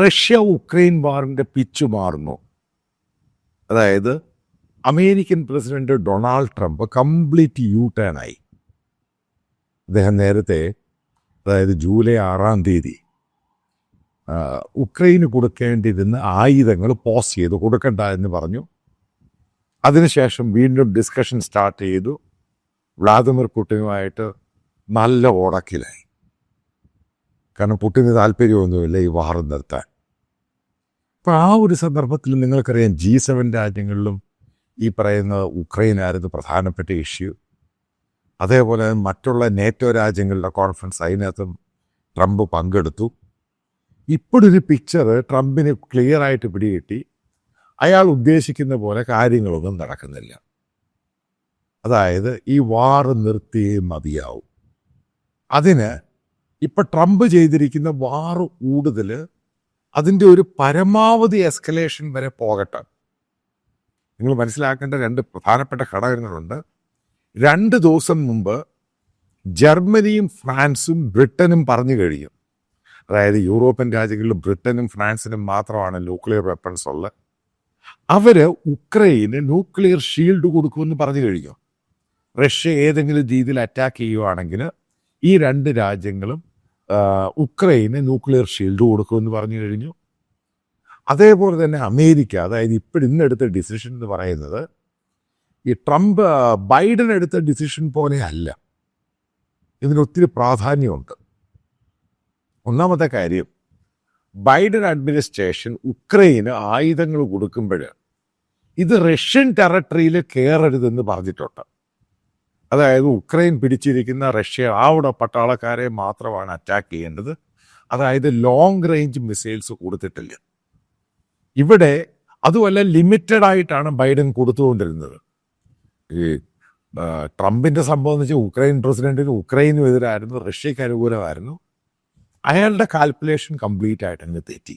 Russia Ukraine വാറിൻ്റെ pitch മാറുന്നു. അതായത് American president Donald Trump complete U turn ആയി. അദ്ദേഹം നേരത്തെ, അതായത് ജൂലൈ 6-ാം തീയതി ഉക്രൈന് കൊടുക്കേണ്ടിയിരുന്ന ആയുധങ്ങൾ പോസ് ചെയ്തു, കൊടുക്കണ്ട എന്ന് പറഞ്ഞു. അതിനുശേഷം വീണ്ടും ഡിസ്കഷൻ സ്റ്റാർട്ട് ചെയ്തു. വ്ളാദിമിർ പുടിനുമായിട്ട് നല്ല ഉടക്കിലായി. കാരണം പുടിന് താല്പര്യമൊന്നുമില്ല ഈ വാർ നിർത്താൻ. അപ്പോൾ ആ ഒരു സന്ദർഭത്തിൽ നിങ്ങൾക്കറിയാം G7 രാജ്യങ്ങളിലും ഈ പറയുന്ന ഉക്രൈനായിരുന്നു പ്രധാനപ്പെട്ട ഇഷ്യൂ. അതേപോലെ മറ്റുള്ള നേറ്റോ രാജ്യങ്ങളുടെ കോൺഫറൻസ്, അതിനകത്തും ട്രംപ് പങ്കെടുത്തു. ഇപ്പോഴൊരു പിക്ചർ ട്രംപിന് ക്ലിയറായിട്ട് പിടികിട്ടി. അയാൾ ഉദ്ദേശിക്കുന്ന പോലെ കാര്യങ്ങളൊന്നും നടക്കുന്നില്ല. അതായത് ഈ വാർ നിർത്തിയേ മതിയാവും. അതിന് ഇപ്പം ട്രംപ് ചെയ്തിരിക്കുന്ന വാർ കൂടുതൽ അതിൻ്റെ ഒരു പരമാവധി എസ്കലേഷൻ വരെ പോകട്ടെ. നിങ്ങൾ മനസ്സിലാക്കേണ്ട രണ്ട് പ്രധാനപ്പെട്ട ഘടകങ്ങളുണ്ട്. 2 ദിവസം മുമ്പ് ജർമ്മനിയും ഫ്രാൻസും ബ്രിട്ടനും പറഞ്ഞു കഴിഞ്ഞു. അതായത് യൂറോപ്യൻ രാജ്യങ്ങളിൽ ബ്രിട്ടനും ഫ്രാൻസിനും മാത്രമാണ് ന്യൂക്ലിയർ വെപ്പൺസ് ഉള്ളത്. അവർ ഉക്രൈന് ന്യൂക്ലിയർ ഷീൽഡ് കൊടുക്കുമെന്ന് പറഞ്ഞു കഴിഞ്ഞു. റഷ്യ ഏതെങ്കിലും രീതിയിൽ അറ്റാക്ക് ചെയ്യുവാണെങ്കിൽ ഈ 2 രാജ്യങ്ങളും ഉക്രൈന് ന്യൂക്ലിയർ ഷീൽഡ് കൊടുക്കുമെന്ന് പറഞ്ഞു കഴിഞ്ഞു. അതേപോലെ തന്നെ അമേരിക്ക, അതായത് ഇന്നെടുത്ത ഡിസിഷൻ എന്ന് പറയുന്നത് ഈ ബൈഡൻ എടുത്ത ഡിസിഷൻ പോലെ അല്ല. ഇതിനൊത്തിരി പ്രാധാന്യമുണ്ട്. ഒന്നാമത്തെ കാര്യം, ബൈഡൻ അഡ്മിനിസ്ട്രേഷൻ ഉക്രൈന് ആയുധങ്ങൾ കൊടുക്കുമ്പോൾ ഇത് റഷ്യൻ ടെറിട്ടറിയിൽ കയറരുതെന്ന് പറഞ്ഞിട്ടുണ്ട്. അതായത് ഉക്രൈൻ പിടിച്ചിരിക്കുന്ന റഷ്യ അവിടെ പട്ടാളക്കാരെ മാത്രമാണ് അറ്റാക്ക് ചെയ്യേണ്ടത്. അതായത് ലോങ് റേഞ്ച് മിസൈൽസ് കൊടുത്തിട്ടില്ല. ഇവിടെ അതുമല്ല, ലിമിറ്റഡ് ആയിട്ടാണ് ബൈഡൻ കൊടുത്തുകൊണ്ടിരുന്നത്. ഈ ട്രംപിൻ്റെ സംഭവം എന്ന് വെച്ചാൽ ഉക്രൈൻ പ്രസിഡന്റിന് ഉക്രൈനും എതിരായിരുന്നു, റഷ്യക്ക് അനുകൂലമായിരുന്നു. അയാളുടെ കാൽക്കുലേഷൻ കംപ്ലീറ്റ് ആയിട്ട് അങ്ങ് തെറ്റി.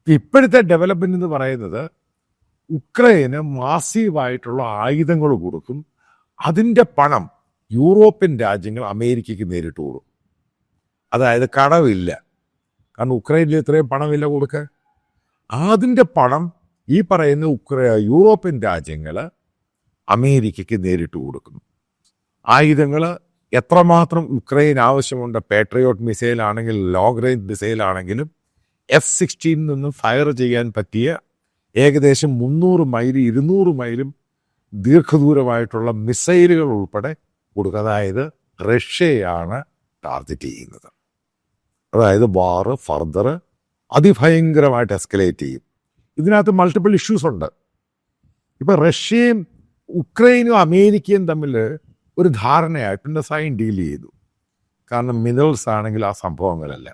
ഇപ്പോഴത്തെ ഡെവലപ്മെന്റ് എന്ന് പറയുന്നത് ഉക്രൈന് മാസീവായിട്ടുള്ള ആയുധങ്ങൾ കൊടുക്കും. അതിൻ്റെ പണം യൂറോപ്യൻ രാജ്യങ്ങൾ അമേരിക്കയ്ക്ക് നേരിട്ട് കൊടുക്കും. അതായത് കടമില്ല, കാരണം ഉക്രൈനിൽ ഇത്രയും പണമില്ല കൊടുക്കാൻ. അതിൻ്റെ പണം ഈ പറയുന്ന യൂറോപ്യൻ രാജ്യങ്ങൾ അമേരിക്കയ്ക്ക് നേരിട്ട് കൊടുക്കുന്നു. ആയുധങ്ങൾ എത്രമാത്രം ഉക്രൈൻ ആവശ്യമുണ്ട്, പാട്രിയോട്ട് മിസൈൽ ആണെങ്കിലും ലോങ് റേഞ്ച് മിസൈൽ ആണെങ്കിലും F-16 നിന്നും ഫയർ ചെയ്യാൻ പറ്റിയ ഏകദേശം 300 മൈൽ 200 മൈലും ദീർഘദൂരമായിട്ടുള്ള മിസൈലുകൾ ഉൾപ്പെടെ കൊടുക്കുക. അതായത് റഷ്യയാണ് ടാർഗറ്റ് ചെയ്യുന്നത്. അതായത് വാറ് ഫർദർ അതിഭയങ്കരമായിട്ട് എസ്കലേറ്റ് ചെയ്യും. ഇതിനകത്ത് മൾട്ടിപ്പിൾ ഇഷ്യൂസ് ഉണ്ട്. ഇപ്പം റഷ്യയും ഉക്രൈനും അമേരിക്കയും തമ്മിൽ ഒരു ധാരണയായി പിന്നെ സൈൻ ഡീൽ ചെയ്തു. കാരണം മിനറൽസ് ആണെങ്കിൽ ആ സംഭവങ്ങളല്ല,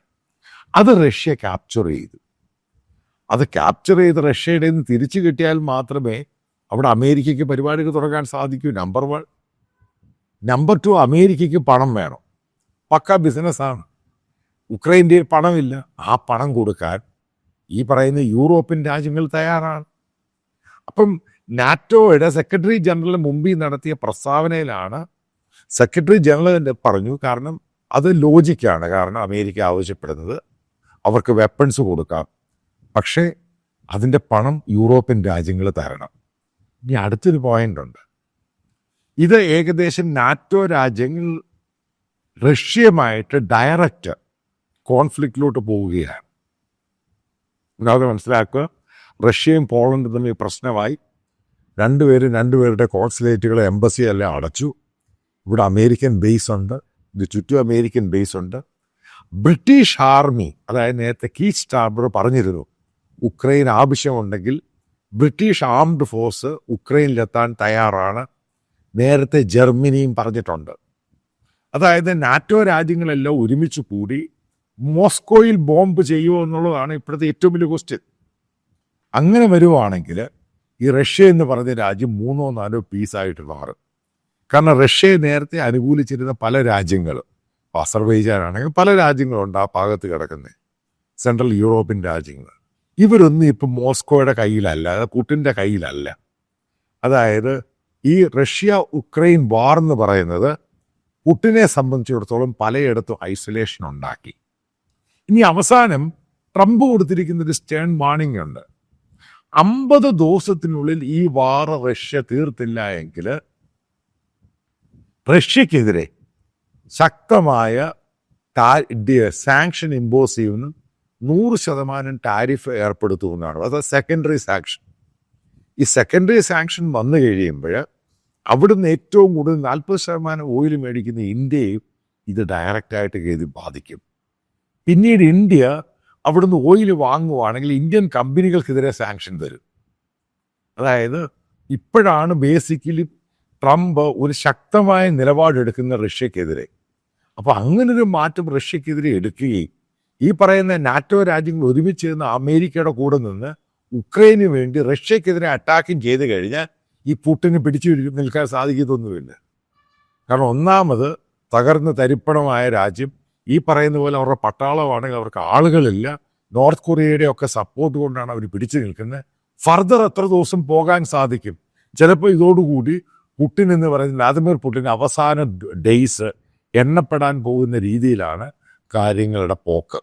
അത് റഷ്യ ക്യാപ്ചർ ചെയ്തു. അത് ക്യാപ്ചർ ചെയ്ത് റഷ്യയുടെ നിന്ന് തിരിച്ചു കിട്ടിയാൽ മാത്രമേ അവിടെ അമേരിക്കയ്ക്ക് പരിപാടികൾ തുടങ്ങാൻ സാധിക്കൂ. നമ്പർ 1. നമ്പർ 2, അമേരിക്കയ്ക്ക് പണം വേണം. പക്ക ബിസിനസ്സാണ്. ഉക്രൈൻ്റെ പണമില്ല. ആ പണം കൊടുക്കാൻ ഈ പറയുന്ന യൂറോപ്യൻ രാജ്യങ്ങൾ തയ്യാറാണ്. അപ്പം നാറ്റോയുടെ സെക്രട്ടറി ജനറൽ മുമ്പിൽ നടത്തിയ പ്രസ്താവനയിലാണ് സെക്രട്ടറി ജനറൽ പറഞ്ഞു, കാരണം അത് ലോജിക്കാണ്. കാരണം അമേരിക്ക ആവശ്യപ്പെടുന്നത് അവർക്ക് വെപ്പൺസ് കൊടുക്കാം, പക്ഷേ അതിൻ്റെ പണം യൂറോപ്യൻ രാജ്യങ്ങൾ തരണം. ഇനി അടുത്തൊരു പോയിന്റ് ഉണ്ട്. ഇത് ഏകദേശം നാറ്റോ രാജ്യങ്ങൾ റഷ്യയുമായിട്ട് ഡയറക്റ്റ് കോൺഫ്ലിക്റ്റിലോട്ട് പോവുകയാണ്. ഒന്നാമത് മനസ്സിലാക്കുക, റഷ്യയും പോളണ്ടും തമ്മിൽ പ്രശ്നമായി. രണ്ടുപേരുടെ കോൺസുലേറ്റുകൾ, എംബസി എല്ലാം അടച്ചു. ഇവിടെ അമേരിക്കൻ ബേസ് ഉണ്ട്, ഇത് ചുറ്റും അമേരിക്കൻ ബേസ് ഉണ്ട്. ബ്രിട്ടീഷ് ആർമി, അതായത് നേരത്തെ കീറ്റ് സ്റ്റാർമർ പറഞ്ഞിരുന്നു, ഉക്രൈൻ ആവശ്യമുണ്ടെങ്കിൽ ബ്രിട്ടീഷ് ആംഡ് ഫോഴ്സ് ഉക്രൈനിലെത്താൻ തയ്യാറാണ്. നേരത്തെ ജർമ്മനിയും പറഞ്ഞിട്ടുണ്ട്. അതായത് നാറ്റോ രാജ്യങ്ങളെല്ലാം ഒരുമിച്ച് കൂടി മോസ്കോയിൽ ബോംബ് ചെയ്യുമോ എന്നുള്ളതാണ് ഇപ്പോഴത്തെ ഏറ്റവും വലിയ ക്വസ്റ്റ്യൻ. അങ്ങനെ വരുവാണെങ്കിൽ ഈ റഷ്യ എന്ന് പറഞ്ഞ രാജ്യം 3-4 പീസായിട്ട് മാറും. കാരണം റഷ്യയെ നേരത്തെ അനുകൂലിച്ചിരുന്ന പല രാജ്യങ്ങളും, അസർബൈജാനാണെങ്കിൽ പല രാജ്യങ്ങളുണ്ട് ആ ഭാഗത്ത് കിടക്കുന്നത്, സെൻട്രൽ യൂറോപ്യൻ രാജ്യങ്ങൾ. ഇവരൊന്നും ഇപ്പം മോസ്കോയുടെ കയ്യിലല്ല, പുടിൻ്റെ കയ്യിലല്ല. അതായത് ഈ റഷ്യ ഉക്രൈൻ വാർ എന്ന് പറയുന്നത് പുടിനെ സംബന്ധിച്ചിടത്തോളം പലയിടത്തും ഐസൊലേഷൻ ഉണ്ടാക്കി. ഇനി അവസാനം ട്രംപ് കൊടുത്തിരിക്കുന്ന ഒരു സ്റ്റേൺ വാർണിംഗ് ഉണ്ട്. 50 ദിവസത്തിനുള്ളിൽ ഈ വാർ റഷ്യ തീർത്തില്ല എങ്കിൽ റഷ്യക്കെതിരെ ശക്തമായ സാങ്ഷൻ ഇമ്പോസ് ചെയ്യുന്നു, 100% ടാരിഫ് ഏർപ്പെടുത്തുമെന്നാണ്. അത് സെക്കൻഡറി സാങ്ഷൻ. ഈ സെക്കൻഡറി സാങ്ഷൻ വന്നു കഴിയുമ്പോൾ അവിടുന്ന് ഏറ്റവും കൂടുതൽ 40% ഓയിൽ മേടിക്കുന്ന ഇന്ത്യയും ഇത് ഡയറക്റ്റായിട്ട് ഗതി ബാധിക്കും. പിന്നീട് ഇന്ത്യ അവിടുന്ന് ഓയിൽ വാങ്ങുവാണെങ്കിൽ ഇന്ത്യൻ കമ്പനികൾക്കെതിരെ സാങ്ഷൻ തരും. അതായത് ഇപ്പോഴാണ് ബേസിക്കലി ട്രംപ് ഒരു ശക്തമായ നിലപാടെടുക്കുന്ന റഷ്യക്കെതിരെ. അപ്പോൾ അങ്ങനൊരു മാറ്റം റഷ്യക്കെതിരെ എടുക്കുകയും ഈ പറയുന്ന നാറ്റോ രാജ്യങ്ങൾ ഒരുമിച്ച് നിന്ന് അമേരിക്കയുടെ കൂടെ നിന്ന് ഉക്രൈന് വേണ്ടി റഷ്യക്കെതിരെ അറ്റാക്കിങ് ചെയ്ത് കഴിഞ്ഞാൽ ഈ പുട്ടിന് പിടിച്ചു നിൽക്കാൻ സാധിക്കത്തൊന്നുമില്ല. കാരണം ഒന്നാമത് തകർന്ന് തരിപ്പണമായ രാജ്യം, ഈ പറയുന്ന പോലെ അവരുടെ പട്ടാളമാണെങ്കിൽ അവർക്ക് ആളുകളില്ല, നോർത്ത് കൊറിയയുടെ ഒക്കെ സപ്പോർട്ട് കൊണ്ടാണ് അവർ പിടിച്ചു നിൽക്കുന്നത്. ഫർദർ എത്ര ദിവസം പോകാൻ സാധിക്കും? ചിലപ്പോൾ ഇതോടുകൂടി പുട്ടിൻ എന്ന് പറയുന്ന വ്ളാദിമിർ പുടിൻ അവസാന ഡേയ്സ് എണ്ണപ്പെടാൻ പോകുന്ന രീതിയിലാണ് കാര്യങ്ങളുടെ പോക്ക്.